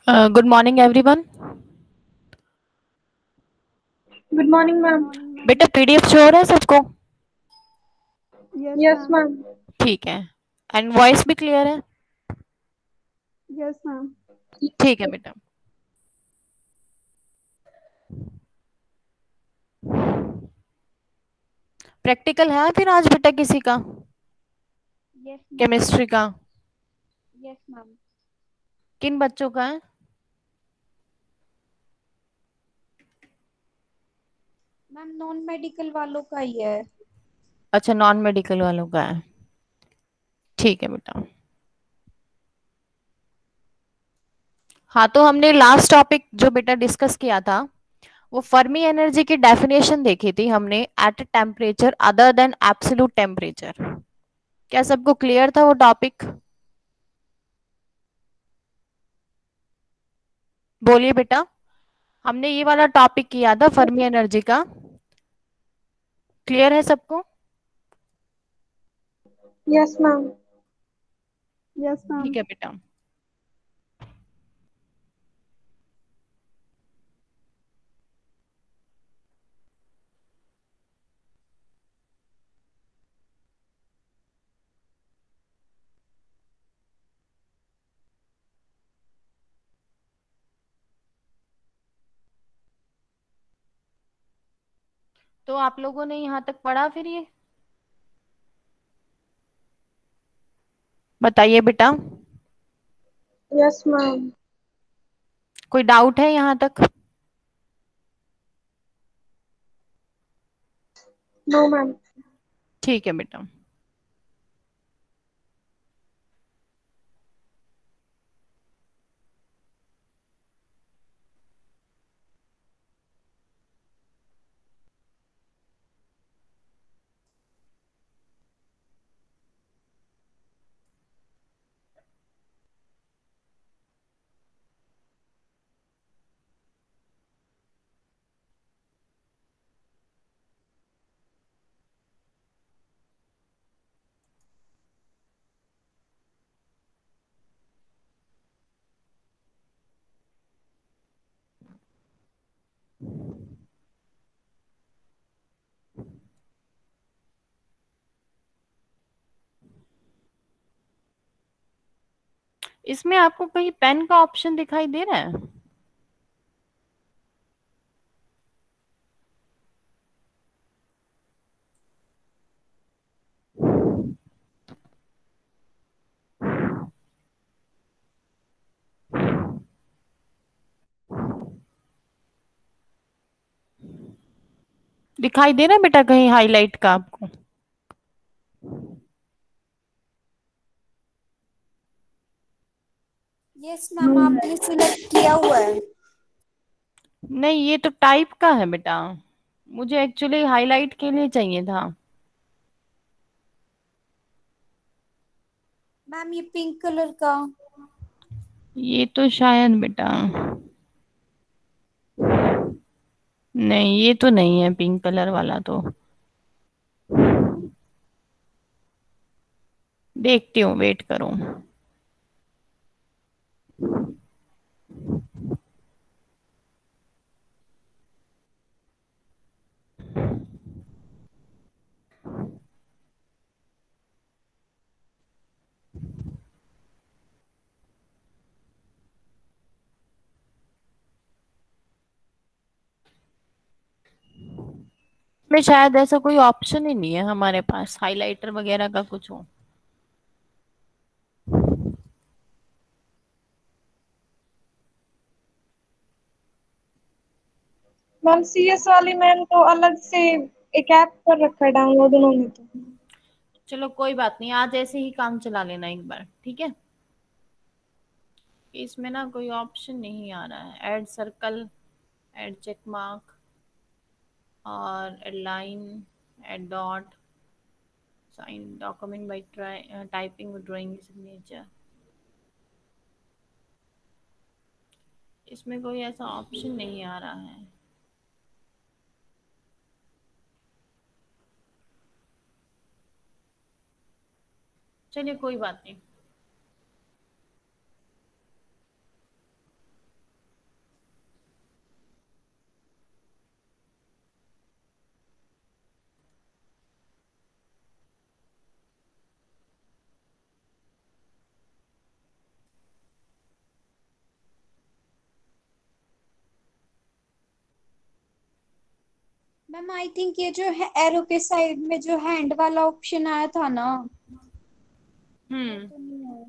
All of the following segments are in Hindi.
Good morning everyone. Good morning ma'am. बेटा पीडीएफ शो हो रहा है सबको? Yes ma'am. ठीक है। एंड वॉइस भी क्लियर है? Yes ma'am. ठीक है बेटा। प्रैक्टिकल है फिर आज बेटा किसी का? Yes ma'am. केमिस्ट्री का? Yes ma'am. किन बच्चों का है? मैम नॉन मेडिकल वालों का ही है। अच्छा, नॉन मेडिकल वालों का है। ठीक है बेटा। हाँ, तो हमने लास्ट टॉपिक जो बेटा डिस्कस किया था वो फर्मी एनर्जी की डेफिनेशन देखी थी हमने, at a temperature other than absolute temperature. क्या सबको क्लियर था वो टॉपिक? बोलिए बेटा। हमने ये वाला टॉपिक किया था फर्मी एनर्जी का। क्लियर है सबको? Yes ma'am. यस ठीक मैम। है बेटा। तो आप लोगों ने यहाँ तक पढ़ा फिर ये बताइए बेटा। Yes ma'am. कोई डाउट है यहाँ तक? No ma'am. ठीक है बेटा। इसमें आपको कहीं पेन का ऑप्शन दिखाई दे रहा है? दिखाई दे रहा है बेटा कहीं हाईलाइट का आपको? यस मैम, आपने सिलेक्ट किया हुआ है। नहीं, ये तो टाइप का है बेटा। मुझे एक्चुअली हाईलाइट के लिए चाहिए था। मैम ये पिंक कलर का। ये तो शायद बेटा, नहीं ये तो नहीं है पिंक कलर वाला तो। देखती हूँ, वेट करो। में शायद ऐसा कोई ऑप्शन ही नहीं है हमारे पास हाइलाइटर वगैरह का कुछ हो। मैम सीएस वाली मैम तो अलग से एक ऐप कर रखा है डाउनलोड उन्होंने तो। चलो कोई बात नहीं, आज ऐसे ही काम चला लेना एक बार, ठीक है। इसमें ना कोई ऑप्शन नहीं आ रहा है, add circle, add check mark और add line, add dot, sign document by typing drawing signature. इसमें कोई ऐसा ऑप्शन नहीं आ रहा है। चलिए कोई बात नहीं। मैम आई थिंक ये जो है एरो के साइड में जो हैंड वाला ऑप्शन आया था ना, वो हम्म। तो नहीं है।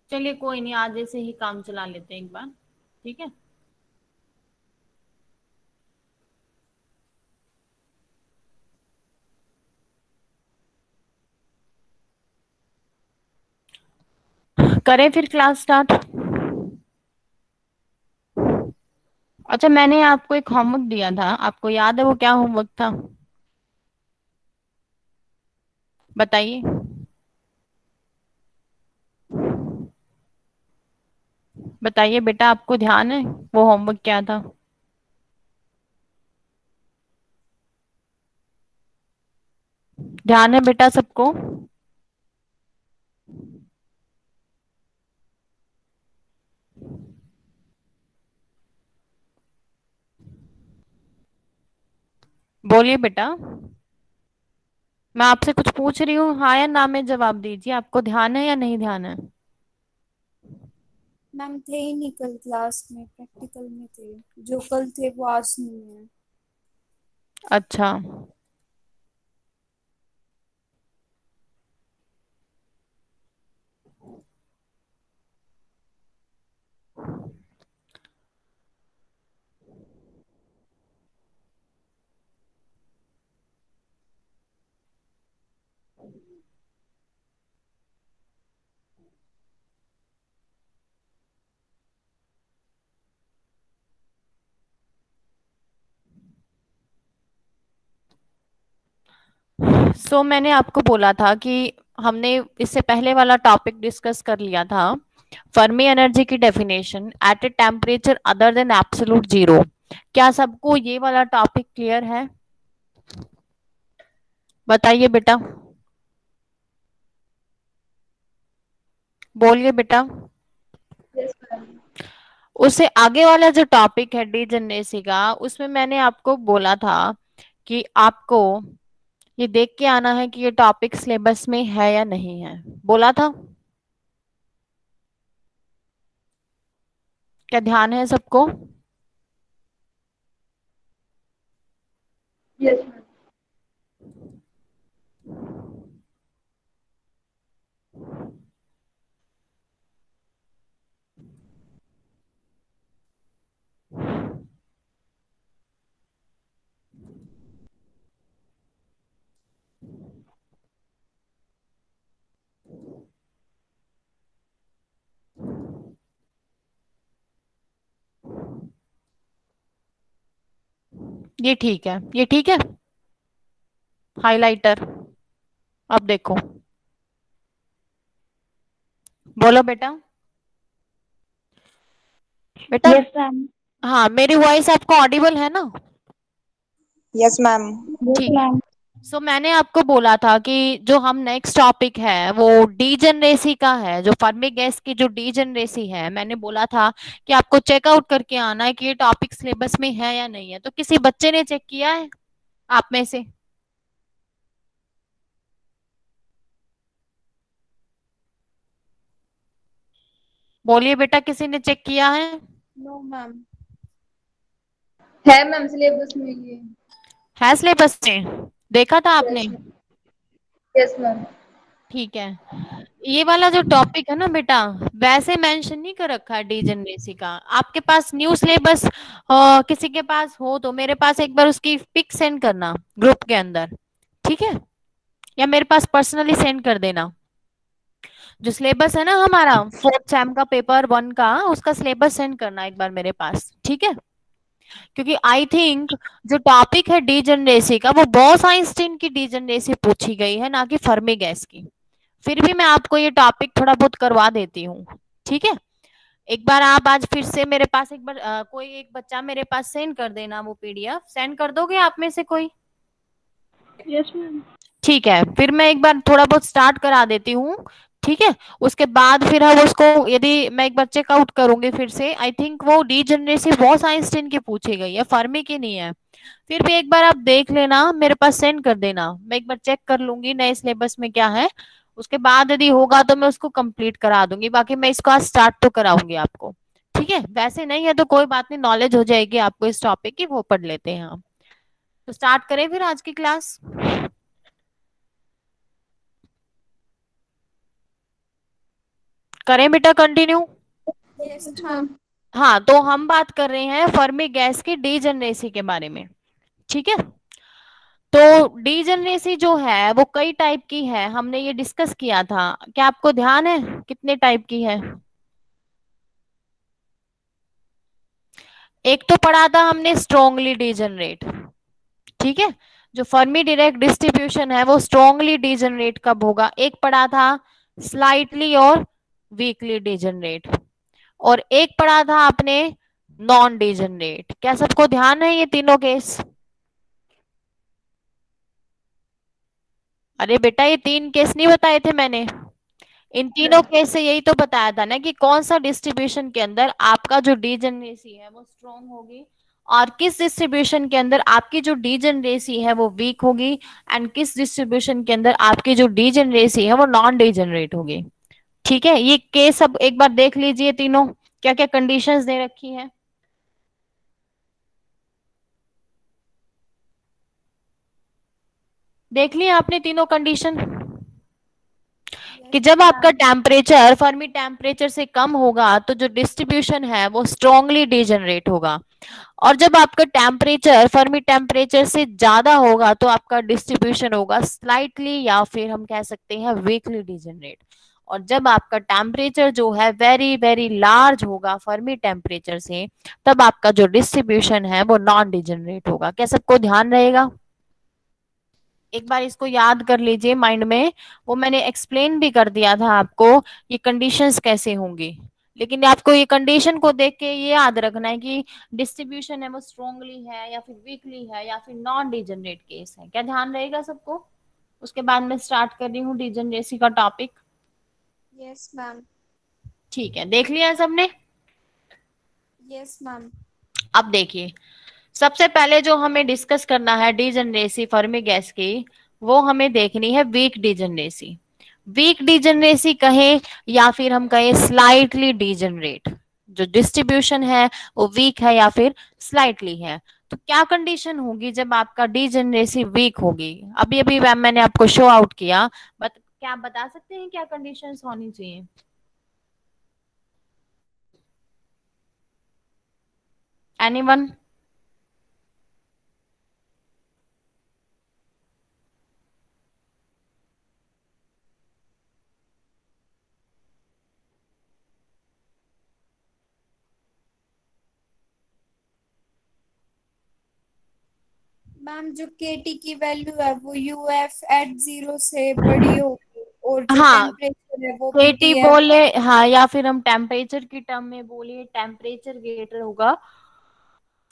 चलिए कोई नहीं, आज ऐसे ही काम चला लेते हैं एक बार। ठीक है। करें फिर क्लास स्टार्ट। अच्छा, मैंने आपको एक होमवर्क दिया था, आपको याद है वो क्या होमवर्क था? बताइए। बताइए बेटा, आपको ध्यान है वो होमवर्क क्या था? ध्यान है बेटा सबको? बोलिए बेटा। मैं आपसे कुछ पूछ रही हूँ, हाँ या ना में जवाब दीजिए। आपको ध्यान है या नहीं ध्यान है? मैम थे ही नहीं कल क्लास में, प्रैक्टिकल में थे। जो कल थे वो आज नहीं है। अच्छा। मैंने आपको बोला था कि हमने इससे पहले वाला टॉपिक डिस्कस कर लिया था, फर्मी एनर्जी की definition at a temperature other than absolute zero. क्या सबको ये वाला टॉपिक क्लियर है? बताइए बेटा। बोलिए बेटा। Yes ma'am. उससे आगे वाला जो टॉपिक है डीजनरेसी का, उसमें मैंने आपको बोला था कि आपको ये देख के आना है कि ये टॉपिक सिलेबस में है या नहीं है। बोला था? क्या ध्यान है सबको? Yes ma'am. ये ठीक है, ये ठीक है। हाइलाइटर। अब देखो। बोलो बेटा। बेटा। Yes ma'am. हाँ, मेरी वॉइस आपको ऑडिबल है ना? Yes ma'am. यस ठीक है। मैम। मैंने आपको बोला था कि जो हम नेक्स्ट टॉपिक है वो डीजनरेसी का है, जो फर्मी गैस की जो डीजनरेसी है। मैंने बोला था कि आपको चेकआउट करके आना है कि ये टॉपिक सिलेबस में है या नहीं है। तो किसी बच्चे ने चेक किया है आप में से? बोलिए बेटा, किसी ने चेक किया है? No ma'am. है मैम सिलेबस में ये। है सिलेबस में? देखा था आपने? Yes ma'am. Yes ma'am. ठीक है। ये वाला जो टॉपिक है ना बेटा, वैसे मेंशन नहीं कर रखा है डीजनरेसी का। आपके पास न्यू सिलेबस किसी के पास हो तो मेरे पास एक बार उसकी पिक सेंड करना ग्रुप के अंदर। ठीक है? या मेरे पास पर्सनली सेंड कर देना। जो सिलेबस है ना हमारा फोर्थ सेम का पेपर वन का, उसका सिलेबस सेंड करना एक बार मेरे पास। ठीक है? क्योंकि आई थिंक जो टॉपिक है डीजनरेसी का, वो बॉस आइंस्टीन की डीजनरेसी पूछी गई है, ना कि फर्मी गैस की। फिर भी मैं आपको ये टॉपिक थोड़ा बहुत करवा देती हूँ। ठीक है? एक बार आप आज फिर से मेरे पास एक बार कोई एक बच्चा मेरे पास सेंड कर देना, वो पीडीएफ सेंड कर दोगे आप में से कोई? Yes ma'am. ठीक है, फिर मैं एक बार थोड़ा बहुत स्टार्ट करा देती हूँ। ठीक है। उसके बाद फिर हम उसको, यदि मैं एक बार चेकआउट करूंगी फिर से, आई थिंक वो डीजनरेसी बॉस आइंस्टीन की पूछी गई है, फर्मी की नहीं है। फिर भी एक बार आप देख लेना, मेरे पास सेंड कर देना, मैं एक बार चेक कर लूंगी नए सिलेबस में क्या है। उसके बाद यदि होगा तो मैं उसको कंप्लीट करा दूंगी, बाकी मैं इसको आज स्टार्ट तो कराऊंगी आपको। ठीक है, वैसे नहीं है तो कोई बात नहीं, नॉलेज हो जाएगी आपको इस टॉपिक की, वो पढ़ लेते हैं हम। तो स्टार्ट करें फिर आज की क्लास। करें बेटा कंटिन्यू। Yes ma'am. हाँ, तो हम बात कर रहे हैं फर्मी गैस की डीजनरेसी के बारे में। ठीक है। तो डीजनरेसी जो है वो कई टाइप की है, हमने ये डिस्कस किया था, क्या आपको ध्यान है कितने टाइप की है? एक तो पढ़ा था हमने स्ट्रोंगली डीजनरेट। ठीक है। जो फर्मी डायरेक्ट डिस्ट्रीब्यूशन है वो स्ट्रोंगली डीजनरेट कब होगा। एक पढ़ा था स्लाइटली और वीकली डीजनरेट। और एक पढ़ा था आपने नॉन डीजनरेट। क्या सबको ध्यान है ये तीनों केस? अरे बेटा, ये तीन केस नहीं बताए थे मैंने? इन तीनों केस से यही तो बताया था ना कि कौन सा डिस्ट्रीब्यूशन के अंदर आपका जो डीजनरेसी है वो स्ट्रॉन्ग होगी, और किस डिस्ट्रीब्यूशन के अंदर आपकी जो डीजनरेसी है वो वीक होगी, एंड किस डिस्ट्रीब्यूशन के अंदर आपकी जो डीजनरेसी है वो नॉन डीजनरेट होगी। ठीक है, ये केस अब एक बार देख लीजिए तीनों, क्या क्या कंडीशंस दे रखी है। देख लिया आपने तीनों कंडीशन? कि यस जब आपका मैम। टेम्परेचर फर्मी टेम्परेचर से कम होगा तो जो डिस्ट्रीब्यूशन है वो स्ट्रांगली डीजनरेट होगा, और जब आपका टेम्परेचर फर्मी टेम्परेचर से ज्यादा होगा तो आपका डिस्ट्रीब्यूशन होगा स्लाइटली या फिर हम कह सकते हैं वीकली डीजनरेट। और जब आपका टेम्परेचर जो है वेरी वेरी लार्ज होगा फर्मी टेम्परेचर से, तब आपका जो डिस्ट्रीब्यूशन है वो नॉन डीजनरेट होगा। क्या सबको ध्यान रहेगा? एक बार इसको याद कर लीजिए माइंड में, वो मैंने एक्सप्लेन भी कर दिया था आपको ये कंडीशंस कैसे होंगी। लेकिन आपको ये कंडीशन को देख के ये याद रखना है कि डिस्ट्रीब्यूशन है वो स्ट्रोंगली है या फिर वीकली है या फिर नॉन डिजनरेट केस है। क्या ध्यान रहेगा सबको? उसके बाद मैं स्टार्ट कर रही हूँ डिजनरेसी का टॉपिक। Yes ma'am. ठीक है, देख लिया है सबने? Yes ma'am. अब देखिए, सबसे पहले जो हमें डिस्कस करना है डिजनरेसी फर्मी गैस की, वो हमें देखनी है वीक डिजनरेसी। वीक डिजनरेसी कहें या फिर हम कहें स्लाइटली डिजनरेट, जो डिस्ट्रीब्यूशन है वो वीक है या फिर स्लाइटली है। तो क्या कंडीशन होगी जब आपका डिजनरेसी वीक होगी? अभी अभी मैंने आपको शो आउट किया, बट क्या आप बता सकते हैं क्या कंडीशंस होनी चाहिए? एनीवन? मैम जो केटी की वैल्यू है वो यूएफ एट जीरो से बड़ी होगी, और जो हाँ, टेम्परेचर है वो केटी पीटीएफ। बोले, हाँ, या फिर हम टेम्परेचर की टर्म में बोलिए टेम्परेचर ग्रेटर होगा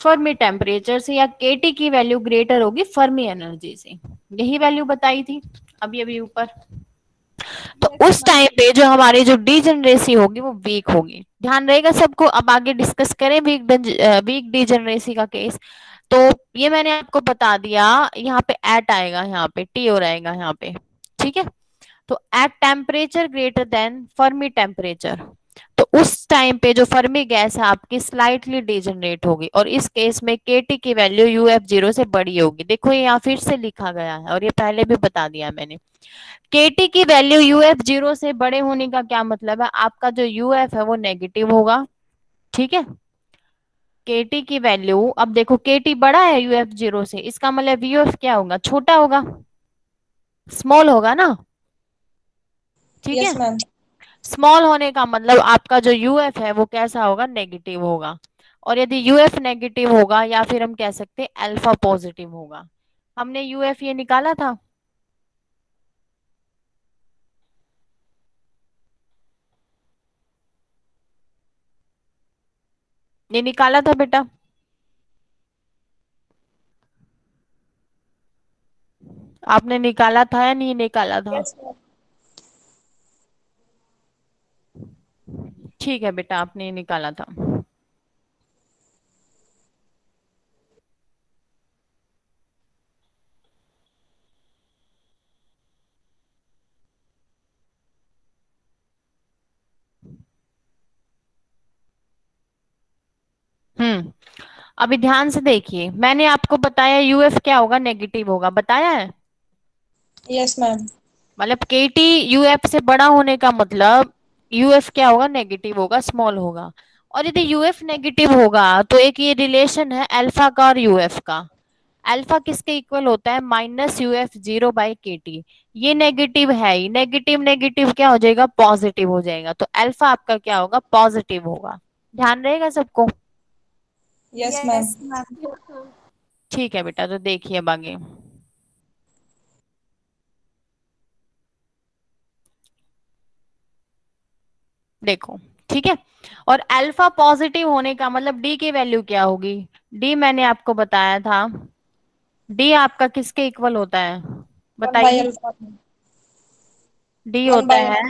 फर्मी टेम्परेचर से, या केटी की वैल्यू ग्रेटर होगी फर्मी एनर्जी से। यही वैल्यू बताई थी अभी अभी ऊपर। तो यस उस मैम। टाइम पे जो हमारी जो डीजनरेसी होगी वो वीक होगी। ध्यान रहेगा सबको? अब आगे डिस्कस करें वीक डीजनरेसी का केस। तो ये मैंने आपको बता दिया, यहाँ पे एट आएगा, यहाँ पे टी और आएगा यहाँ पे। ठीक है। तो at temperature greater than Fermi temperature, तो उस टाइम पे जो फर्मी गैस है आपकी स्लाइटली डिजनरेट होगी, और इस केस में केटी की वैल्यू यूएफ जीरो से बड़ी होगी। देखो ये यहाँ फिर से लिखा गया है और ये पहले भी बता दिया मैंने। केटी की वैल्यू यूएफ जीरो से बड़े होने का क्या मतलब है? आपका जो यूएफ है वो नेगेटिव होगा। ठीक है। केटी की वैल्यू, अब देखो केटी बड़ा है यूएफ जीरो से, इसका मतलब यूएफ क्या होगा? छोटा होगा, स्मॉल होगा ना। ठीक है। Yes ma'am. स्मॉल होने का मतलब आपका जो यूएफ है वो कैसा होगा? नेगेटिव होगा। और यदि यूएफ नेगेटिव होगा या फिर हम कह सकते हैं अल्फा पॉजिटिव होगा। हमने यूएफ ये निकाला था, ये निकाला था बेटा, आपने निकाला था या नहीं निकाला था? Yes ma'am. ठीक है बेटा, आपने निकाला था। हम्म। अभी ध्यान से देखिए, मैंने आपको बताया यूएफ क्या होगा, नेगेटिव होगा, बताया है। Yes ma'am. मतलब केटी यूएफ से बड़ा होने का मतलब यूएफ क्या होगा, नेगेटिव होगा, स्मॉल होगा। और यदि यूएफ नेगेटिव होगा तो एक ये रिलेशन है अल्फा का और यूएफ का। अल्फा किसके इक्वल होता है, -UF0/KT। ये नेगेटिव है ही, नेगेटिव नेगेटिव क्या हो जाएगा, पॉजिटिव हो जाएगा, तो अल्फा आपका क्या होगा, पॉजिटिव होगा। ध्यान रहेगा सबको। Yes ma'am. Yes ma'am. ठीक है बेटा, तो देखिए अब आगे। देखो, ठीक है। और अल्फा पॉजिटिव होने का मतलब डी की वैल्यू क्या होगी, डी मैंने आपको बताया था, डी आपका किसके इक्वल होता है, 1 बाय बताइए। अल्फा। डी वन होता बाय है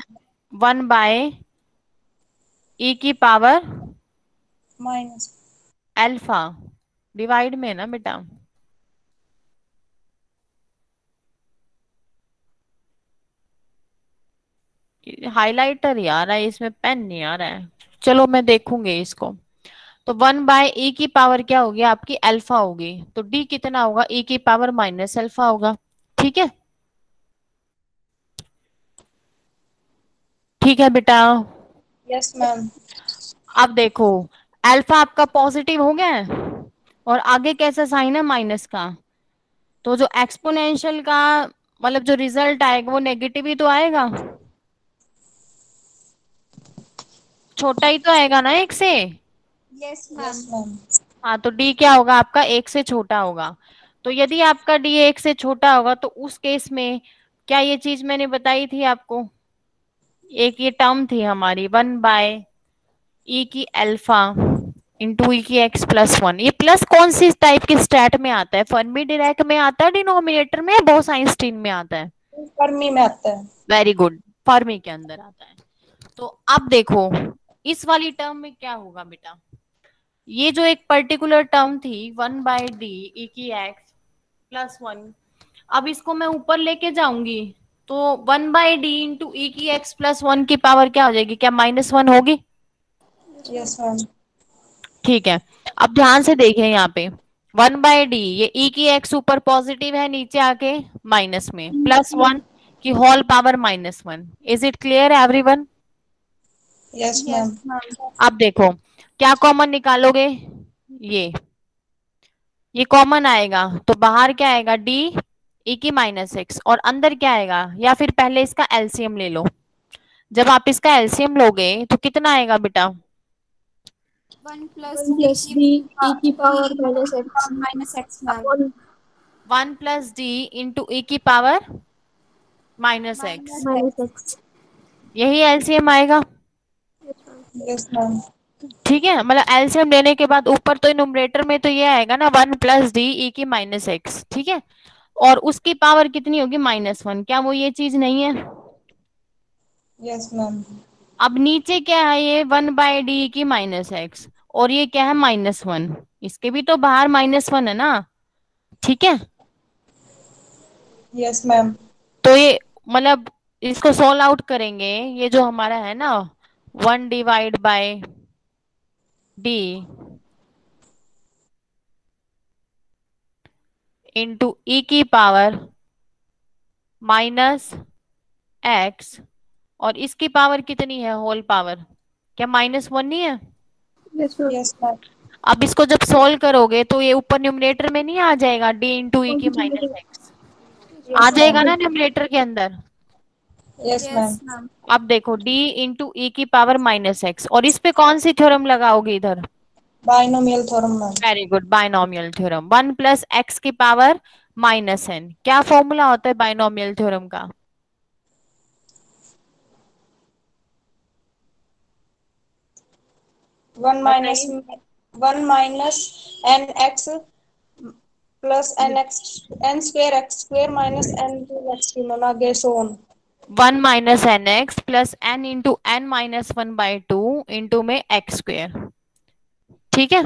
1/e⁻, माइनस। अल्फा, डिवाइड में ना बेटा। हाइलाइटर ही आ रहा है इसमें, पेन नहीं आ रहा है। चलो मैं देखूंगी इसको। तो 1/e⁻ क्या होगी आपकी, अल्फा होगी। तो डी कितना होगा, e⁻ होगा। ठीक है, ठीक है बेटा। Yes ma'am. अब देखो, अल्फा आपका पॉजिटिव हो गया है और आगे कैसा साइन है, माइनस का। तो जो एक्सपोनेंशियल का मतलब जो रिजल्ट आएगा वो नेगेटिव ही तो आएगा, छोटा ही तो आएगा ना एक से। Yes yes ma'am. मैम। हाँ, तो डी क्या होगा आपका, एक से छोटा होगा। तो यदि आपका डी एक से छोटा होगा तो उस केस में क्या ये चीज मैंने बताई थी आपको, एक ये टर्म थी हमारी 1/e⁻ इंटू e⁻x+1। ये प्लस कौन सी टाइप की स्टैट में आता है, फर्मी डिराक में आता है, डिनोमिनेटर में, बोस-आइंस्टीन में आता है। फर्मी में आता है। वेरी गुड, फर्मी के अंदर आता है। तो अब देखो, इस वाली टर्म में क्या होगा बेटा, ये जो एक पर्टिकुलर टर्म थी 1/d e⁻x+1, अब इसको मैं ऊपर लेके जाऊंगी तो 1/d इंटू e⁻x+1 की पावर क्या हो जाएगी, क्या -1 होगी। Yes ma'am. ठीक है, अब ध्यान से देखें यहाँ पे, 1/d, ये e⁻x ऊपर पॉजिटिव है, नीचे आके माइनस में, +1 की whole power -1। Is it clear everyone. Yes yes ma'am. Ma'am. अब देखो, क्या कॉमन निकालोगे, ये ये कॉमन आएगा तो बाहर क्या आएगा, d e⁻x, और अंदर क्या आएगा, या फिर पहले इसका एलसीएम ले लो। जब आप इसका एलसीएम लोगे तो कितना आएगा बेटा, 1 + d e⁻ -x ma'am. 1 + d into e⁻⁻x, यही एलसीएम आएगा। Yes ma'am. ठीक है, मतलब एलसीएम लेने के बाद ऊपर तो न्यूमरेटर में तो ये आएगा ना 1 + d e⁻x, ठीक है। और उसकी पावर कितनी होगी, -1, क्या वो ये चीज नहीं है। Yes ma'am. अब नीचे क्या है, ये 1/d की-x, और ये क्या है, -1, इसके भी तो बाहर -1 है ना। ठीक है, यस मैम। तो ये मतलब इसको सोल्व आउट करेंगे, ये जो हमारा है ना 1/d इंटू e⁻⁻x, और इसकी पावर कितनी है, होल पावर, क्या -1 नहीं है। Yes ma'am. अब इसको जब सोल्व करोगे तो ये ऊपर न्यूमरेटर में नहीं आ जाएगा, d इंटू e⁻x, आ यस मैम। जाएगा ना न्यूमरेटर के अंदर। Yes yes ma'am. मैम। अब देखो d इंटू e⁻x, और इस पे कौन सी थ्योरम लगाओगे इधर, binomial theorem ma'am. Very good, binomial theorem. 1 + x⁻⁻n, क्या फॉर्मूला होता है बाइनोमियल थ्योरम का, 1 बताइए। - 1 - n x + n x² n² - n x³ ma'am, आगे so on. 1 minus n x plus n into n minus 1/2 into में एक्स स्क्वेयर। ठीक है,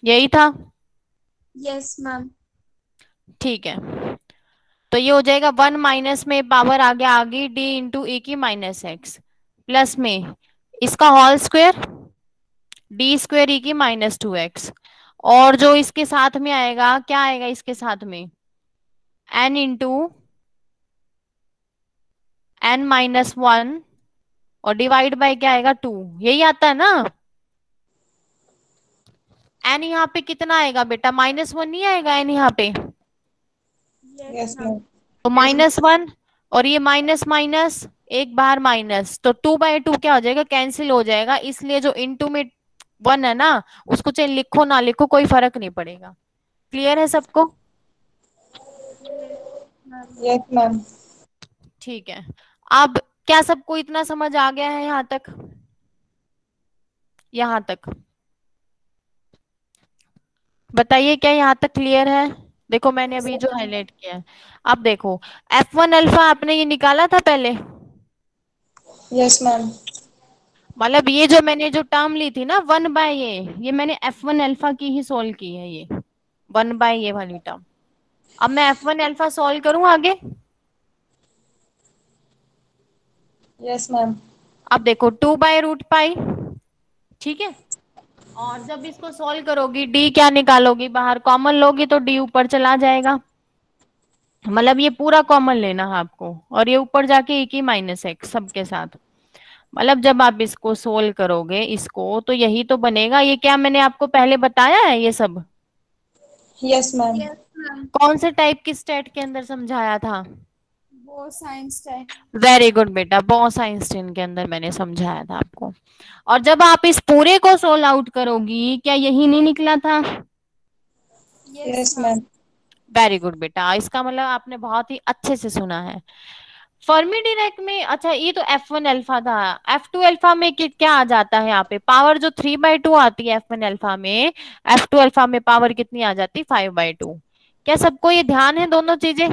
यही था। Yes ma'am. ठीक है, तो ये हो जाएगा 1 माइनस में पावर आगे आ गई डी इंटू ई की माइनस एक्स प्लस में इसका होल स्क्वेयर डी स्क्वेयर ई की -2x। और जो इसके साथ में आएगा, क्या आएगा इसके साथ में, एन इंटू एन माइनस 1 और डिवाइड बाय क्या आएगा 2, यही आता है ना। एन यहाँ पे कितना आएगा बेटा, -1 नहीं आएगा एन यहाँ पे, यस मैम। तो -1 और ये माइनस माइनस एक बार माइनस, तो 2/2 क्या हो जाएगा, कैंसिल हो जाएगा। इसलिए जो इनटू में 1 है ना, उसको चाहे लिखो ना लिखो कोई फर्क नहीं पड़ेगा। क्लियर है सबको? Yes ma'am. ठीक है, अब क्या सबको इतना समझ आ गया है यहाँ तक? यहाँ तक बताइए, क्या यहाँ तक क्लियर है? देखो मैंने अभी जो हाईलाइट किया है, अब देखो F1 अल्फा आपने ये निकाला था पहले, यस मैम। मतलब ये जो मैंने जो टर्म ली थी ना 1/, ये मैंने F1 अल्फा की ही सोल्व की है, ये 1/, ये वाली टर्म। अब मैं F1 अल्फा सोल्व करूं आगे। Yes ma'am. अब देखो 2/√पाई, ठीक है, और जब इसको सोल्व करोगी डी क्या निकालोगी, बाहर कॉमन लोगी तो डी ऊपर चला जाएगा, मतलब ये पूरा कॉमन लेना है आपको, और ये ऊपर जाके e की -x सबके साथ। मतलब जब आप इसको सोल्व करोगे इसको, तो यही तो बनेगा। ये क्या मैंने आपको पहले बताया है ये सब? Yes ma'am. Yes ma'am. कौन से टाइप की स्टेट के अंदर समझाया था? वो साइंस टाइम। वेरी गुड बेटा, बॉस आइंस्टीन के अंदर मैंने समझाया था आपको। और जब आप इस पूरे को सोल्व आउट करोगी, क्या यही नहीं निकला था? Yes ma'am. वेरी गुड बेटा, इसका मतलब आपने बहुत ही अच्छे से सुना है। फर्मी डिराक में, अच्छा ये तो F1 अल्फा था, F2 अल्फा में क्या आ जाता है यहाँ पे, पावर जो 3/2 आती है F1 अल्फा में, F2 अल्फा में पावर कितनी आ जाती है, 5/2। क्या सबको ये ध्यान है दोनों चीजें?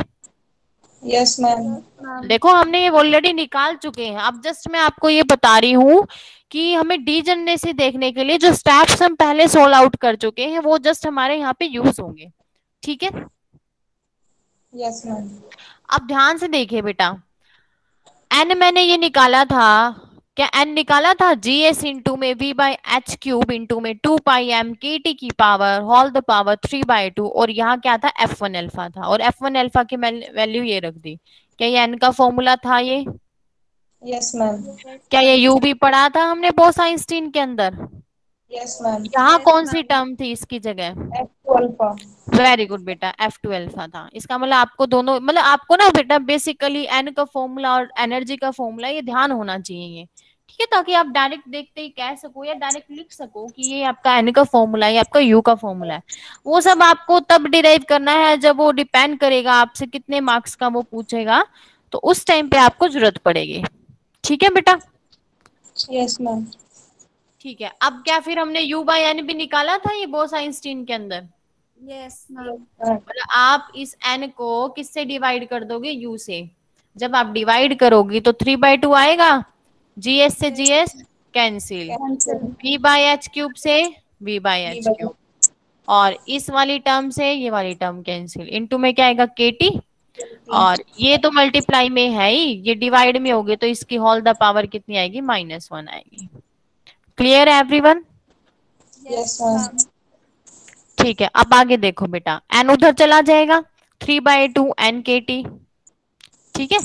Yes ma'am. देखो हमने ये ऑलरेडी निकाल चुके हैं, अब जस्ट मैं आपको ये बता रही हूँ कि हमें डीजनरेसी देखने के लिए जो स्टेप्स हम पहले सोल्व आउट कर चुके हैं वो जस्ट हमारे यहाँ पे यूज होंगे। ठीक है, यस मैम। अब ध्यान से देखिए बेटा, एन मैंने ये निकाला था, क्या एन निकाला था, GS इंटू में V/h³ इंटू में 2πm/kT की पावर होल द पावर 3/2, और यहाँ क्या था, F1 अल्फा था, और F1 अल्फा की वैल्यू ये रख दी। क्या ये एन का फॉर्मूला था ये? Yes ma'am. क्या ये यू भी पढ़ा था हमने बोस आइंस्टीन के अंदर? Yes ma'am. यहाँ कौन सी टर्म थी इसकी जगह? F2 alpha. वेरी गुड बेटा, F2 अल्फा था। इसका मतलब आपको दोनों, मतलब आपको ना बेटा बेसिकली एन का फॉर्मूला और एनर्जी का फॉर्मूला ये ध्यान होना चाहिए, ये ठीक है, ताकि आप डायरेक्ट देखते ही कह सको या डायरेक्ट लिख सको कि ये आपका एन का फॉर्मूला है, ये आपका यू का फॉर्मूला है। वो सब आपको तब डिराइव करना है जब वो डिपेंड करेगा आपसे कितने मार्क्स का वो पूछेगा, तो उस टाइम पे आपको जरूरत पड़ेगी। ठीक है बेटा? Yes ma'am. ठीक है, अब क्या फिर हमने U/n भी निकाला था ये बोस आइंस्टीन के अंदर। Yes ma'am. मतलब आप इस n को किससे डिवाइड कर दोगे, u से। जब आप डिवाइड करोगी तो 3/2 आएगा, GS से GS कैंसिल, V/h³ से V/h³, और इस वाली टर्म से ये वाली टर्म कैंसिल, इनटू में क्या आएगा, KT, और ये तो मल्टीप्लाई में है ही, ये डिवाइड में होगी तो इसकी होल द पावर कितनी आएगी, -1 आएगी। क्लियर है एवरीवन? Yes ma'am. ठीक है, अब आगे देखो बेटा, n उधर चला जाएगा, 3/2 NKT। ठीक है,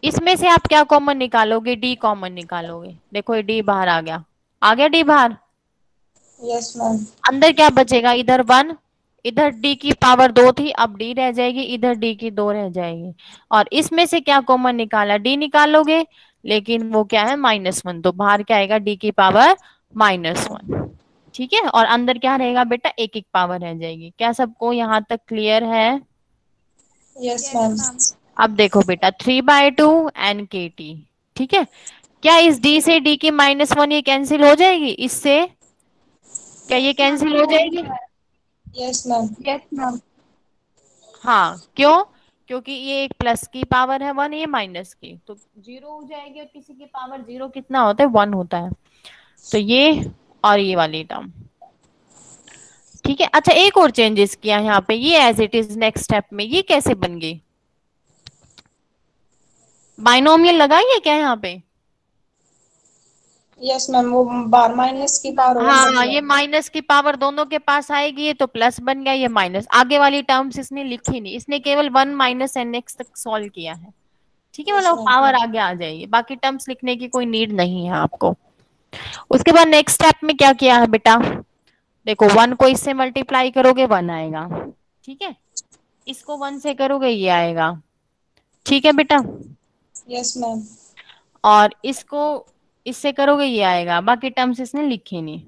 इसमें से आप क्या कॉमन निकालोगे, d कॉमन निकालोगे। देखो ये d बाहर आ गया, आ गया d बाहर, यस मैम। अंदर क्या बचेगा, इधर 1, इधर d की पावर 2 थी, अब d रह जाएगी, इधर d की 2 रह जाएगी, और इसमें से क्या कॉमन निकाला, d निकालोगे, लेकिन वो क्या है, -1, तो बाहर क्या आएगा, d की पावर -1। ठीक है, और अंदर क्या रहेगा बेटा, एक एक पावर रह जाएगी। क्या सबको यहाँ तक क्लियर है? Yes ma'am. अब देखो बेटा 3/2 NKT। ठीक है, क्या इस d से d की -1 ये कैंसिल हो जाएगी इससे, क्या ये कैंसिल हो जाएगी? Yes ma'am. Yes ma'am. हाँ, क्यों? क्योंकि ये एक प्लस की पावर है 1, ये माइनस की, तो 0 हो जाएगी, और किसी की पावर 0 कितना होता है, 1 होता है। तो ये और ये वाली टर्म, ठीक है। अच्छा, एक और चेंजेस किया यहाँ पे, ये as it is next step में, ये कैसे बन गई, बाइनोमियल लगाइए क्या यहाँ पे? यस मैम, वो बार माइनस की पावर वन हाँ, बन ये माइनस की पावर दोनों के पास आएगी, ये तो प्लस बन गया, ये माइनस। आगे वाली टर्म्स इसने लिखी नहीं, इसने केवल 1 माइनस एन एक्स तक सॉल्व किया है, ठीक है, यस मतलब मैम। पावर आगे आ जाएगी, बाकी टर्म्स लिखने की कोई नीड नहीं है आपको। उसके बाद नेक्स्ट स्टेप में क्या किया है बेटा, देखो 1 को इससे मल्टीप्लाई करोगे 1 आएगा, ठीक है, इसको 1 से करोगे ये आएगा, ठीक है बेटा, यस मैम। और इसको इससे करोगे ये आएगा, बाकी टर्म्स इसने लिखे नहीं,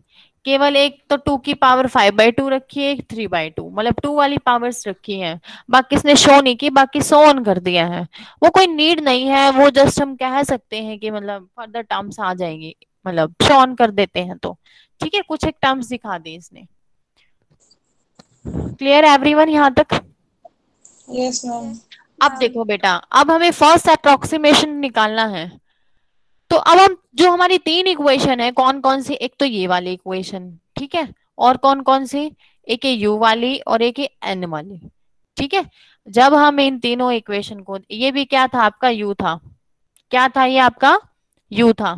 केवल एक तो 2 की पावर 5/2 रखी है, एक 3/2, मतलब 2 वाली पावर्स रखी है, बाकी इसने शो नहीं की, बाकी शो ऑन कर दिया है, वो कोई नीड नहीं है, वो जस्ट हम कह सकते हैं कि मतलब फर्दर टर्म्स आ जाएंगी, मतलब शो ऑन कर देते हैं तो, ठीक है, कुछ एक टर्म्स दिखा दी इसने। क्लियर एवरीवन यहाँ तक? Yes ma'am. अब देखो बेटा, अब हमें फर्स्ट अप्रोक्सीमेशन निकालना है, तो अब हम जो हमारी 3 इक्वेशन है, कौन कौन सी, एक तो ये वाली इक्वेशन, ठीक है, और कौन कौन सी, एक है यू वाली और एक है एन वाली, ठीक है। जब हम इन तीनों इक्वेशन को, ये भी क्या था आपका यू था, क्या था ये आपका यू था,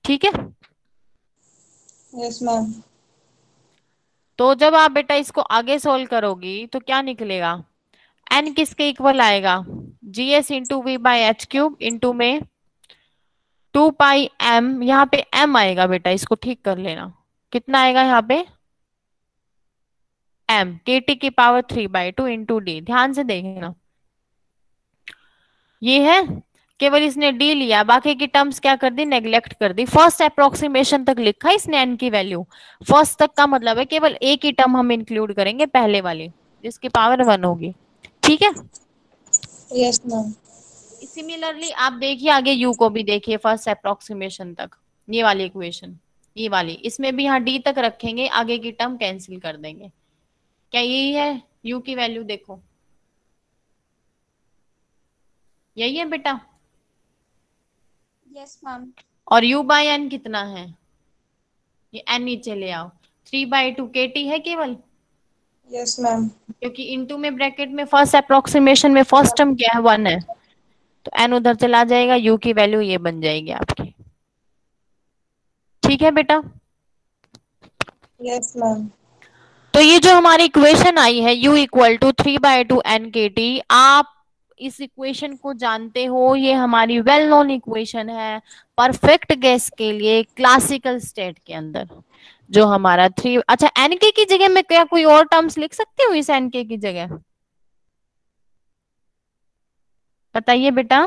ठीक है। Yes ma'am. तो जब आप बेटा इसको आगे सोल्व करोगी तो क्या निकलेगा, एन किसके इक्वल आएगा, g s into v by h cube into में 2 पाई एम, यहाँ पे एम आएगा बेटा, इसको ठीक कर लेना, कितना आएगा यहाँ पे, एम के टी की पावर 3/2 इंटू डी, ध्यान से देखना, ये है, केवल इसने डी लिया, बाकी की टर्म्स क्या कर दी, नेग्लेक्ट कर दी, फर्स्ट अप्रोक्सीमेशन तक लिखा इसने एन की वैल्यू, फर्स्ट तक का मतलब है केवल एक ही टर्म हम इंक्लूड करेंगे, पहले वाली जिसकी पावर 1 होगी, ठीक है। Yes ma'am. सिमिलरली आप देखिए आगे यू को भी देखिए, फर्स्ट अप्रोक्सीमेशन तक, ये वाली इक्वेशन, ये वाली, इसमें भी यहाँ डी तक रखेंगे, आगे की टर्म कैंसिल कर देंगे, क्या यही है, यू की वैल्यू देखो, यही है बेटा, यस मैम। और u बाई एन कितना है, ये एन नीचे ले आओ, 3/2 के टी है केवल, यस मैम। क्योंकि इनटू में ब्रैकेट में फर्स्ट अप्रोक्सीमेशन में फर्स्ट टर्म क्या है, 1 है, तो एन उधर चला जाएगा, u की वैल्यू ये बन जाएगी आपकी, ठीक है बेटा। Yes ma'am. तो ये जो हमारी इक्वेशन आई है u इक्वल टू 3/2 एन के टी, आप इस इक्वेशन को जानते हो, ये हमारी वेल नोन इक्वेशन है परफेक्ट गैस के लिए क्लासिकल स्टेट के अंदर, जो हमारा 3, अच्छा एन के की जगह में क्या कोई और टर्म्स लिख सकती हूँ इस एन के की जगह, बताइए बेटा,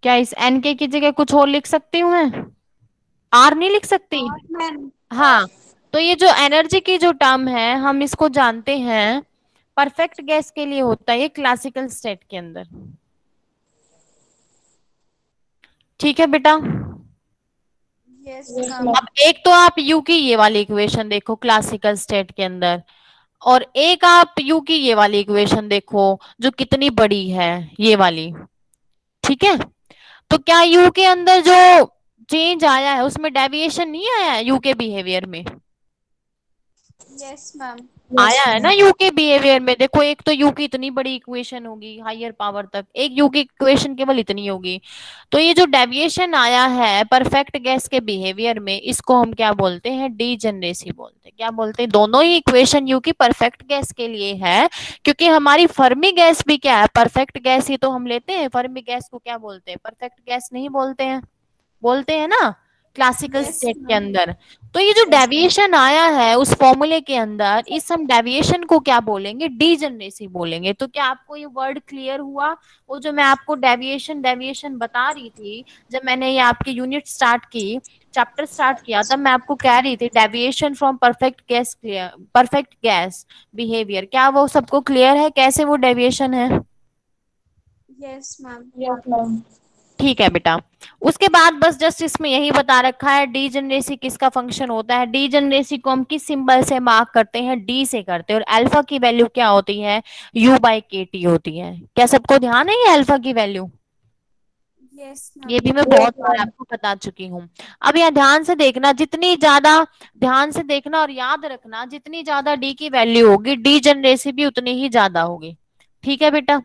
क्या इस एन के की जगह कुछ और लिख सकती हूँ मैं, आर नहीं लिख सकती, मैम। हाँ, तो ये जो एनर्जी की जो टर्म है हम इसको जानते हैं परफेक्ट गैस के लिए होता है ये क्लासिकल स्टेट के अंदर, ठीक है बेटा। Yes yes ma'am. मैम। अब एक तो आप यू की ये वाली इक्वेशन देखो क्लासिकल स्टेट के अंदर, और एक आप यू की ये वाली इक्वेशन देखो जो कितनी बड़ी है, ये वाली, ठीक है। तो क्या यू के अंदर जो चेंज आया है उसमें डेविएशन नहीं आया है यू के बिहेवियर में, यस मैम। आया है ना यू के बिहेवियर में, देखो एक तो यू की इतनी बड़ी इक्वेशन होगी हायर पावर तक, एक यू की इक्वेशन केवल इतनी होगी, तो ये जो डेविएशन आया है परफेक्ट गैस के बिहेवियर में, इसको हम क्या बोलते हैं, डीजेनरेसी बोलते हैं, क्या बोलते हैं, दोनों ही इक्वेशन यू की परफेक्ट गैस के लिए है, क्योंकि हमारी फर्मी गैस भी क्या है, परफेक्ट गैस ही तो हम लेते हैं, फर्मी गैस को क्या बोलते हैं, परफेक्ट गैस नहीं बोलते हैं, बोलते हैं ना क्लासिकल यस स्टेट के मैम। अंदर। तो ये जो डेविएशन आया है उस फॉर्मूले के अंदर, इस हम डेविएशन को क्या बोलेंगे, डीजनरेसी बोलेंगे। तो क्या आपको ये वर्ड क्लियर हुआ, वो जो मैं आपको डेविएशन डेविएशन बता रही थी, जब मैंने ये आपकी यूनिट स्टार्ट की, चैप्टर स्टार्ट किया, तब मैं आपको कह रही थी deviation from perfect gas, perfect gas behaviour, क्या वो सबको क्लियर है कैसे वो डेविएशन है? Yes ma'am. Yes ma'am. ठीक है बेटा। उसके बाद बस जस्ट इसमें यही बता रखा है डीजेनरेसी किसका फंक्शन होता है। डीजेनरेसी को हम किस सिंबल से मार्क करते हैं, डी से करते हैं, और अल्फा की वैल्यू क्या होती है, यू बाई के टी होती है। क्या सबको ध्यान है ये अल्फा की वैल्यू? यस ये मैम। भी मैं बहुत बार आपको बता चुकी हूँ। अब यहाँ ध्यान से देखना, जितनी ज्यादा ध्यान से देखना और याद रखना, जितनी ज्यादा डी की वैल्यू होगी डीजेनरेसी भी उतनी ही ज्यादा होगी। ठीक है बेटा।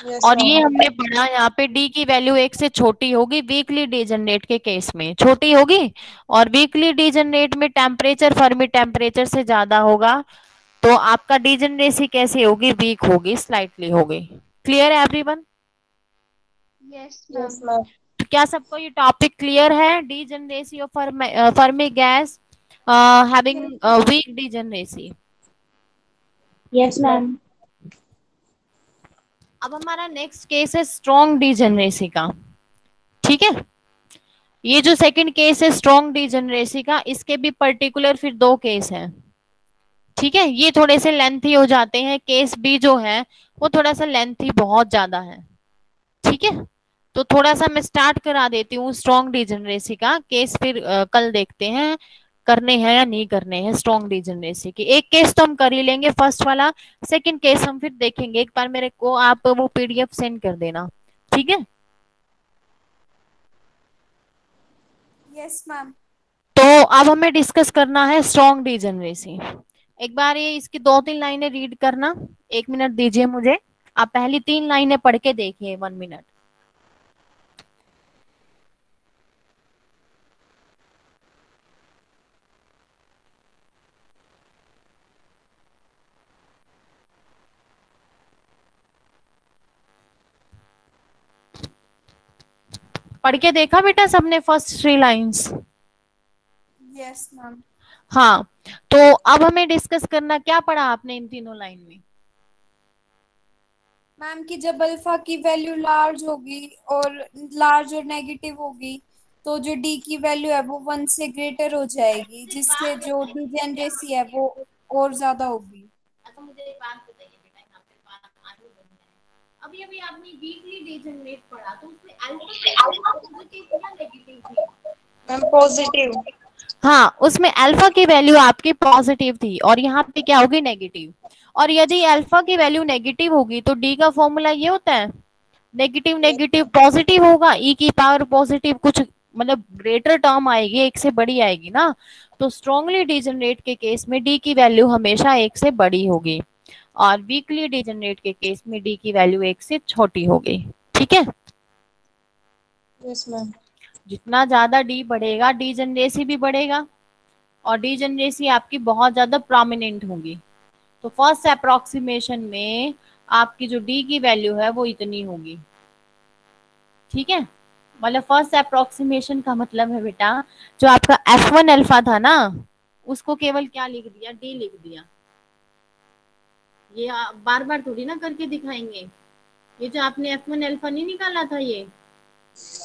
यस और ये मैम। हमने पढ़ा यहाँ पे डी की वैल्यू एक से छोटी होगी वीकली डीजनरेट के केस में, छोटी होगी। और वीकली डीजनरेट में टेम्परेचर फर्मी टेम्परेचर से ज्यादा होगा, तो आपका डीजनरेसी कैसी होगी, वीक होगी, स्लाइटली होगी। क्लियर है everyone? Yes yes ma'am. Ma'am. तो क्या सबको ये टॉपिक क्लियर है, degeneracy of Fermi gas having weak degeneracy? Yes ma'am. अब हमारा नेक्स्ट केस है स्ट्रॉन्ग डीजनरेसी का। ठीक है, ये जो सेकंड केस है स्ट्रॉन्ग डीजनरेसी का, इसके भी पर्टिकुलर फिर दो केस हैं। ठीक है, ये थोड़े से लेंथी हो जाते हैं, केस बी जो है वो थोड़ा सा लेंथी बहुत ज्यादा है। ठीक है, तो थोड़ा सा मैं स्टार्ट करा देती हूँ स्ट्रॉन्ग डीजनरेसी का केस, फिर कल देखते हैं करने हैं या नहीं करने हैं स्ट्रॉन्ग डीजनरेसी की। एक केस तो हम कर ही लेंगे फर्स्ट वाला, सेकंड केस हम फिर देखेंगे। एक बार मेरे को आप वो पीडीएफ सेंड कर देना। ठीक है, यस मैम। तो अब हमें डिस्कस करना है स्ट्रॉन्ग डीजनरेसी। एक बार ये इसकी दो तीन लाइनें रीड करना, एक मिनट दीजिए मुझे। आप पहली तीन लाइनें पढ़ के देखिए, 1 मिनट। पढ़ के देखा बेटा सबने फर्स्ट 3 लाइंस? Yes ma'am. हाँ, तो अब हमें डिस्कस करना, क्या पढ़ा आपने इन तीनों लाइन में? मैम की जब अल्फा की वैल्यू लार्ज होगी और लार्ज और नेगेटिव होगी तो जो डी की वैल्यू है वो 1 से ग्रेटर हो जाएगी, जिससे जो डिजेनरेसी है वो और ज्यादा होगी। अच्छा मुझे एक बात बताइए बेटा, यहाँ पे बात आगे बढ़ना है। अभी अभी आपने वीकली डीजनरेट पढ़ा, तो उसमें अल्फा की वैल्यू पॉजिटिव या नेगेटिव थी? Ma'am positive. हाँ, उसमें अल्फा की वैल्यू आपकी पॉजिटिव थी और यहाँ पे क्या होगी, नेगेटिव। और यदि अल्फा की वैल्यू नेगेटिव होगी तो डी का फॉर्मूला ये होता है, नेगेटिव नेगेटिव पॉजिटिव होगा, ई की पावर पॉजिटिव, कुछ मतलब ग्रेटर टर्म आएगी, एक से बड़ी आएगी ना। तो स्ट्रॉन्गली डिजनरेट के केस में डी की वैल्यू हमेशा एक से बड़ी होगी, और वीकली डिजनरेट के केस में डी की वैल्यू एक से छोटी होगी। ठीक है, यस मैम। जितना ज्यादा डी बढ़ेगा डीजनरेसी भी बढ़ेगा, और डीजनरेसी आपकी बहुत ज्यादा प्रोमिनेंट होगी। तो फर्स्ट अप्रोक्सीमेशन में आपकी जो डी की वैल्यू है वो इतनी होगी। ठीक है, मतलब फर्स्ट अप्रोक्सीमेशन का मतलब है बेटा, जो आपका F1 अल्फा था ना, उसको केवल क्या लिख दिया, डी लिख दिया। ये बार बार थोड़ी ना करके दिखाएंगे, ये जो आपने F1 अल्फा नहीं निकाला था ये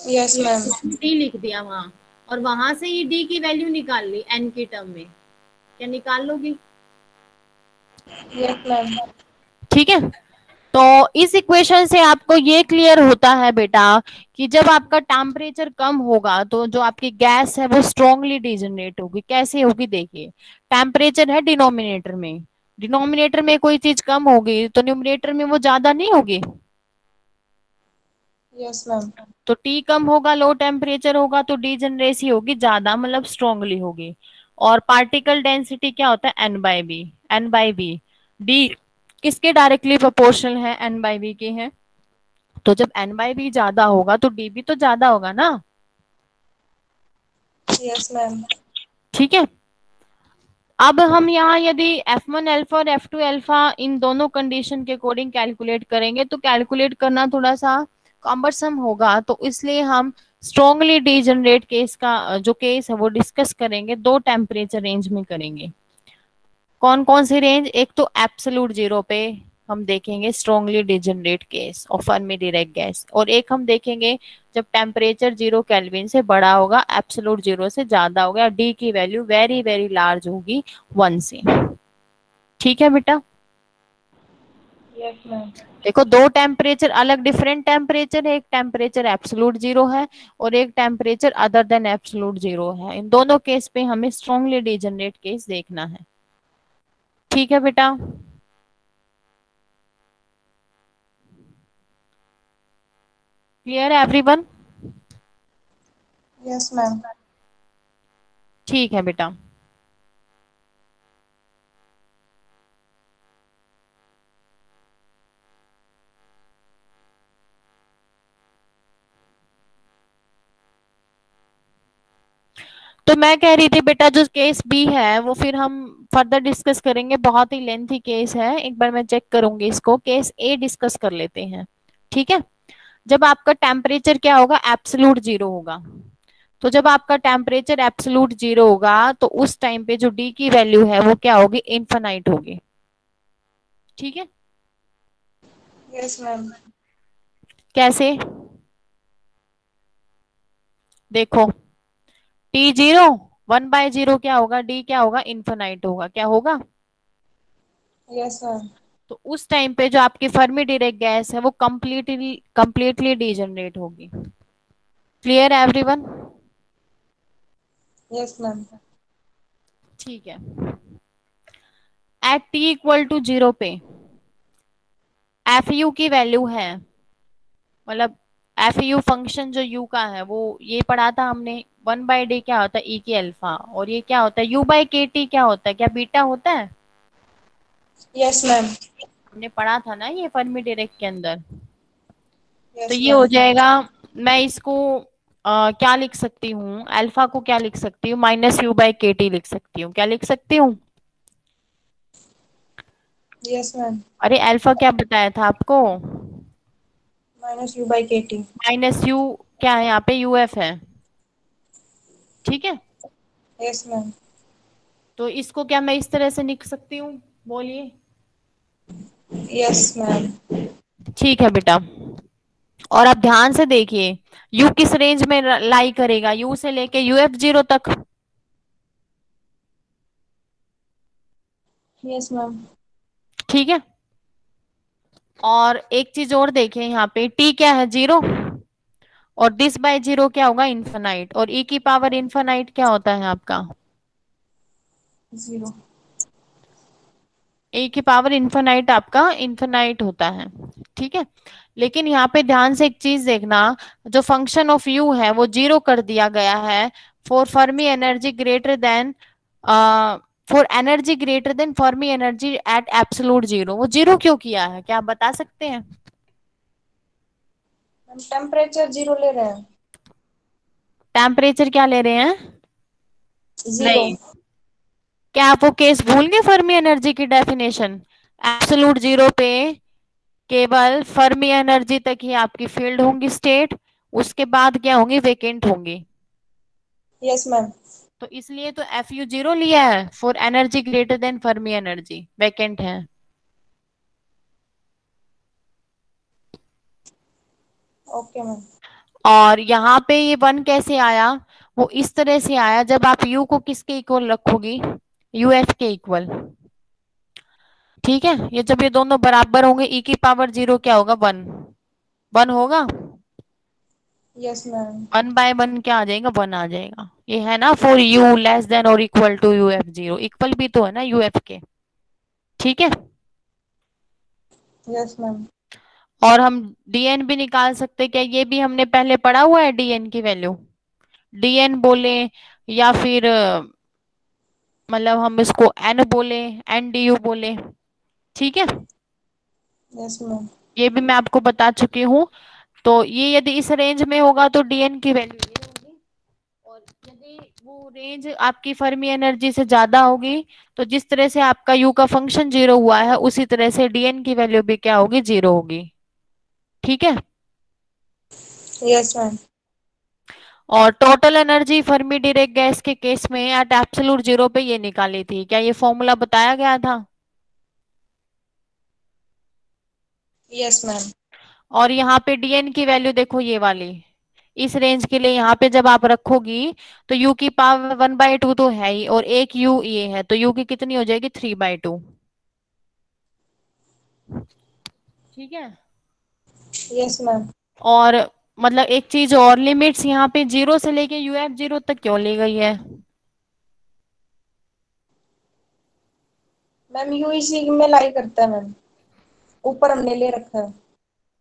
यस मैम। डी लिख दिया वहां, और वहां से ये डी की वैल्यू निकाल ली एन के टर्म में। क्या निकाल लोगी? Yes ma'am. ठीक है, तो इस इक्वेशन से आपको ये क्लियर होता है बेटा कि जब आपका टेम्परेचर कम होगा तो जो आपकी गैस है वो स्ट्रांगली डिजनरेट होगी। कैसे होगी, देखिए, टेम्परेचर है डिनोमिनेटर में, डिनोमिनेटर में कोई चीज कम होगी तो न्यूमरेटर में वो ज्यादा नहीं होगी। Yes ma'am. तो टी कम होगा, लो टेम्परेचर होगा, तो डीजनरेसी होगी ज्यादा, मतलब स्ट्रांगली होगी। और पार्टिकल डेंसिटी क्या होता है, n by b, n by b. D किसके डायरेक्टली प्रोपोर्शनल है, एन बाई बी के हैं। तो जब एन बाई बी ज्यादा होगा तो डी भी तो ज्यादा होगा ना। Yes ma'am. ठीक है, अब हम यहाँ यदि F1 अल्फा और F2 अल्फा इन दोनों कंडीशन के अकॉर्डिंग कैलकुलेट करेंगे तो कैलकुलेट करना थोड़ा सा कॉम्बरसम होगा, तो इसलिए हम स्ट्रॉन्गली डीजनरेट केस का जो केस है वो डिस्कस करेंगे, दो टेम्परेचर रेंज में करेंगे। कौन कौन सी रेंज, एक तो एब्सोल्यूट जीरो पे हम देखेंगे स्ट्रॉन्गली डिजनरेट केस और फर्मी डायरेक्ट गैस, और एक हम देखेंगे जब टेम्परेचर 0 केल्विन से बड़ा होगा, एब्सोल्यूट जीरो से ज्यादा होगा, डी की वैल्यू वेरी वेरी लार्ज होगी 1 से। ठीक है बेटा, यस मैम। देखो दो टेम्परेचर अलग डिफरेंट टेम्परेचर है, एक टेम्परेचर एब्सोल्यूट जीरो है और एक temperature other than absolute zero है। इन दोनों केस पे हमें स्ट्रांगली डिजनरेट केस देखना है। ठीक है बेटा, क्लियर है एवरीवन? Yes ma'am. ठीक है बेटा। तो मैं कह रही थी बेटा जो केस बी है वो फिर हम फर्दर डिस्कस करेंगे, बहुत ही लेंथी केस है। एक बार मैं चेक करूंगी इसको। केस ए डिस्कस कर लेते हैं, ठीक है। जब आपका टेम्परेचर क्या होगा, एब्सोल्यूट जीरो होगा। तो जब आपका टेम्परेचर एब्सोल्यूट जीरो होगा तो उस टाइम पे जो डी की वैल्यू है वो क्या होगी, इनफाइनाइट होगी। ठीक है, यस मैम। कैसे देखो, टी जीरो, 1/0 क्या होगा, डी क्या होगा, इनफाइनाइट होगा। क्या होगा? Yes ma'am. तो उस टाइम पे जो आपकी फर्मी डिरेक्ट गैस है वो कंप्लीटली कंप्लीटली डीजनरेट होगी। क्लियर है एवरीवन? Yes ma'am. ठीक है। At t equal to zero पे एफ यू की वैल्यू है, मतलब एफ यू फंक्शन जो यू का है वो ये पढ़ा था हमने। 1/d क्या होता है, ई की अल्फा, और ये क्या होता है, u/kt क्या होता है, क्या बीटा होता है? Yes ma'am. हमने पढ़ा था ना ये फर्मी डायरेक्ट के अंदर। तो यस ये हो मैम। जाएगा, मैं इसको क्या लिख सकती हूँ, अल्फा को क्या लिख सकती हूँ, -u/kt लिख सकती हूँ। क्या लिख सकती हूँ? Yes ma'am. अरे अल्फा क्या बताया था आपको, -u/kt। -u क्या है यहाँ पे, यूएफ है। ठीक है, यस मैम। तो इसको क्या मैं इस तरह से लिख सकती हूँ, बोलिए? Yes ma'am. ठीक है बेटा। और आप ध्यान से देखिए, यू किस रेंज में लाई करेगा, यू से लेके uf0 तक। Yes ma'am. ठीक है, और एक चीज और देखें यहाँ पे, टी क्या है, जीरो, और दिस/0 क्या होगा, इन्फिनाइट, और ई की पावर इन्फिनाइट क्या होता है आपका, जीरो। ए की पावर इन्फिनाइट आपका इन्फिनाइट होता है। ठीक है, लेकिन यहाँ पे ध्यान से एक चीज देखना, जो फंक्शन ऑफ यू है वो जीरो कर दिया गया है for Fermi energy greater then, for energy greater than Fermi energy at absolute zero. वो जीरो क्यों किया है, क्या आप बता सकते हैं? हम टेम्परेचर जीरो ले रहे हैं। टेम्परेचर क्या ले रहे हैं? जीरो। नहीं, क्या आप वो केस भूल गए, फर्मी एनर्जी की डेफिनेशन? एब्सोल्यूट जीरो पे केवल फर्मी एनर्जी तक ही आपकी फील्ड होंगी स्टेट, उसके बाद क्या होंगी, वेकेंट होंगी। Yes ma'am. तो इसलिए तो एफ यू जीरो लिया है for energy greater than Fermi energy, vacant है। Okay ma'am. और यहाँ पे ये वन कैसे आया, वो इस तरह से आया, जब आप यू को किसके इक्वल रखोगी, यूएफ के इक्वल। ठीक है, ये जब ये दोनों बराबर होंगे, ई की पावर जीरो क्या होगा, वन, वन होगा। Yes ma'am. 1/1 क्या आ जाएगा, वन आ जाएगा। ये है ना, फॉर यू लेस देन और इक्वल टू uf0, इक्वल भी तो है ना यूएफ के। ठीक है, यस मैम। और हम dn भी निकाल सकते, क्या ये भी हमने पहले पढ़ा हुआ है, dn की वैल्यू, dn बोले या फिर मतलब हम इसको n बोले, ndu बोले। ठीक है, यस मैम। ये भी मैं आपको बता चुकी हूँ। तो ये यदि इस रेंज में होगा तो dn की वैल्यू ये होगी, और यदि वो रेंज आपकी फर्मी एनर्जी से ज्यादा होगी तो जिस तरह से आपका यू का फंक्शन जीरो हुआ है उसी तरह से dn की वैल्यू भी क्या होगी, जीरो होगी। ठीक है, यस मैम। और total energy Fermi direct gas के केस में एट एब्सोल्यूट जीरो पे ये निकाली थी, क्या ये फॉर्मूला बताया गया था? Yes ma'am. और यहाँ पे dn की वैल्यू देखो, ये वाली इस रेंज के लिए यहाँ पे जब आप रखोगी तो u की पावर 1/2 तो है ही, और एक u ये है, तो u की कितनी हो जाएगी, 3/2। ठीक है। Yes ma'am. और मतलब एक चीज और, लिमिट्स यहाँ पे 0 से लेके UF0 तक क्यों ली गई है? मैम यू इसी में लाई करता है मैम, ऊपर हमने ले रखा है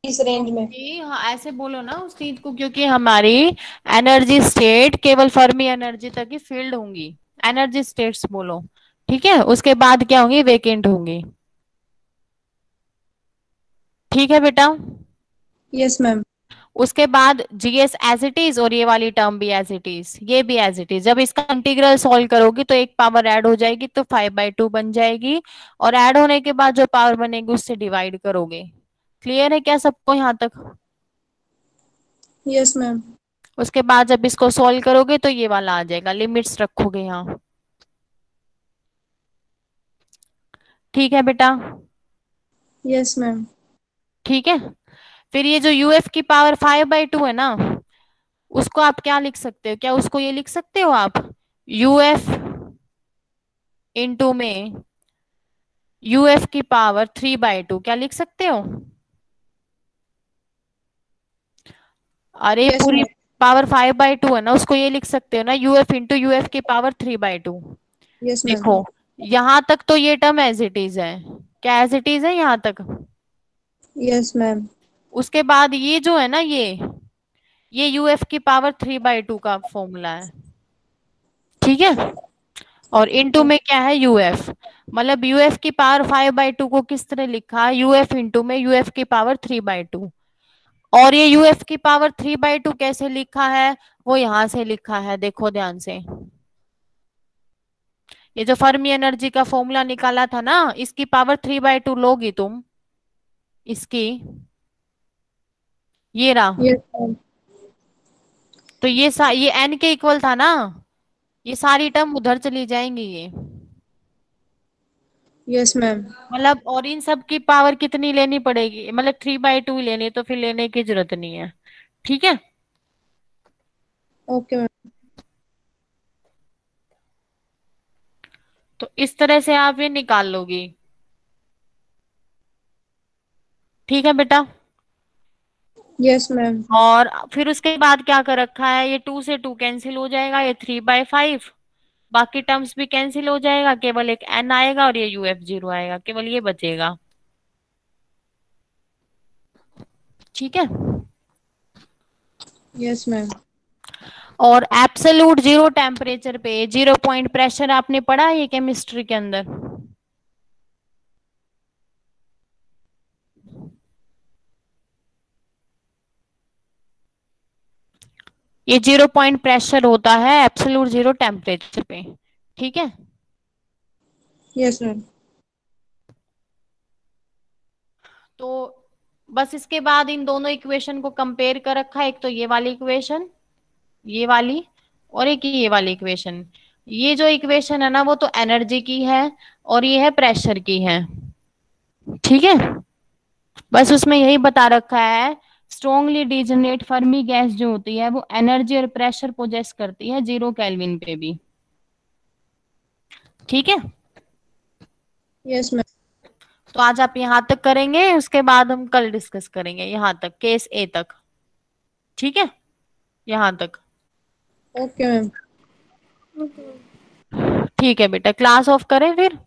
इस रेंज में। हाँ ऐसे बोलो ना उस चीज को, क्योंकि हमारी एनर्जी स्टेट केवल फर्मी एनर्जी तक ही फील्ड होंगी, एनर्जी स्टेट्स बोलो। ठीक है, उसके बाद क्या होंगी, वेकेंट होंगी। ठीक है बेटा। Yes ma'am. उसके बाद GS एज इट इज, और ये वाली टर्म भी एज इट इज, ये भी एज इट इज। जब इसका इंटीग्रल सॉल्व करोगी तो एक पावर ऐड हो जाएगी तो 5/2 बन जाएगी, और ऐड होने के बाद जो पावर बनेगी उससे डिवाइड करोगे। क्लियर है क्या सबको यहाँ तक? Yes ma'am. उसके बाद जब इसको सॉल्व करोगे तो ये वाला आ जाएगा, लिमिट्स रखोगे यहाँ। ठीक है बेटा। Yes ma'am. ठीक है, फिर ये जो UF की पावर 5/2 है ना, उसको आप क्या लिख सकते हो, क्या उसको ये लिख सकते हो आप, UF इंटू में UF की पावर 3/2, क्या लिख सकते हो? अरे यस पूरी मैम। पावर 5/2 है ना, उसको ये लिख सकते हो ना, UF इंटू UF की पावर 3/2। Yes ma'am. देखो यहां तक तो ये टर्म एज इट इज है, क्या एज इट इज है यहां तक? Yes ma'am. उसके बाद ये जो है ना, ये UF की पावर 3/2 का फॉर्मूला है। ठीक है, और इनटू में क्या है, UF। मतलब UF की पावर 5/2 को किस तरह लिखा, UF इंटू में UF की पावर 3/2। और ये UF की पावर 3/2 कैसे लिखा है, वो यहां से लिखा है, देखो ध्यान से। ये जो फर्मी एनर्जी का फॉर्मूला निकाला था ना, इसकी पावर 3/2 लोगी तुम, इसकी, ये रहा। Yes ma'am. तो ये n के इक्वल था ना, ये सारी टर्म उधर चली जाएंगी ये। Yes ma'am. मतलब और इन सब की पावर कितनी लेनी पड़ेगी, मतलब 3/2 ही लेनी, तो फिर लेने की जरूरत नहीं है। ठीक है, ओके मैम। तो इस तरह से आप ये निकाल लोगी। ठीक है बेटा। Yes ma'am. और फिर उसके बाद क्या कर रखा है, ये 2 से 2 कैंसिल हो जाएगा, ये 3/5, बाकी टर्म्स भी कैंसिल हो जाएगा, केवल एक n आएगा और ये UF0 आएगा, केवल ये बचेगा। ठीक है, यस मैम। और एब्सोल्यूट जीरो टेम्परेचर पे 0 पॉइंट प्रेशर आपने पढ़ा है ये केमिस्ट्री के अंदर? ये 0 पॉइंट प्रेशर होता है एब्सोल्यूट जीरो टेम्परेचर पे। ठीक है, यस मैम। तो बस इसके बाद इन दोनों इक्वेशन को कंपेयर कर रखा है, एक तो ये वाली इक्वेशन, ये वाली, और एक ये वाली इक्वेशन। ये जो इक्वेशन है ना, वो तो एनर्जी की है, और ये है प्रेशर की है। ठीक है, बस उसमें यही बता रखा है, स्ट्रॉन्गली डिजनरेट फर्मी गैस जो होती है वो एनर्जी और प्रेशर पोजेस करती है 0 केल्विन पे भी। ठीक है, यस मैम। तो आज आप यहाँ तक करेंगे, उसके बाद हम कल डिस्कस करेंगे यहाँ तक, केस ए तक। ठीक है, यहाँ तक। Okay ma'am. ठीक है बेटा, क्लास ऑफ करें फिर?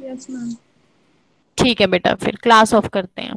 Yes ma'am. ठीक है बेटा, फिर क्लास ऑफ करते हैं।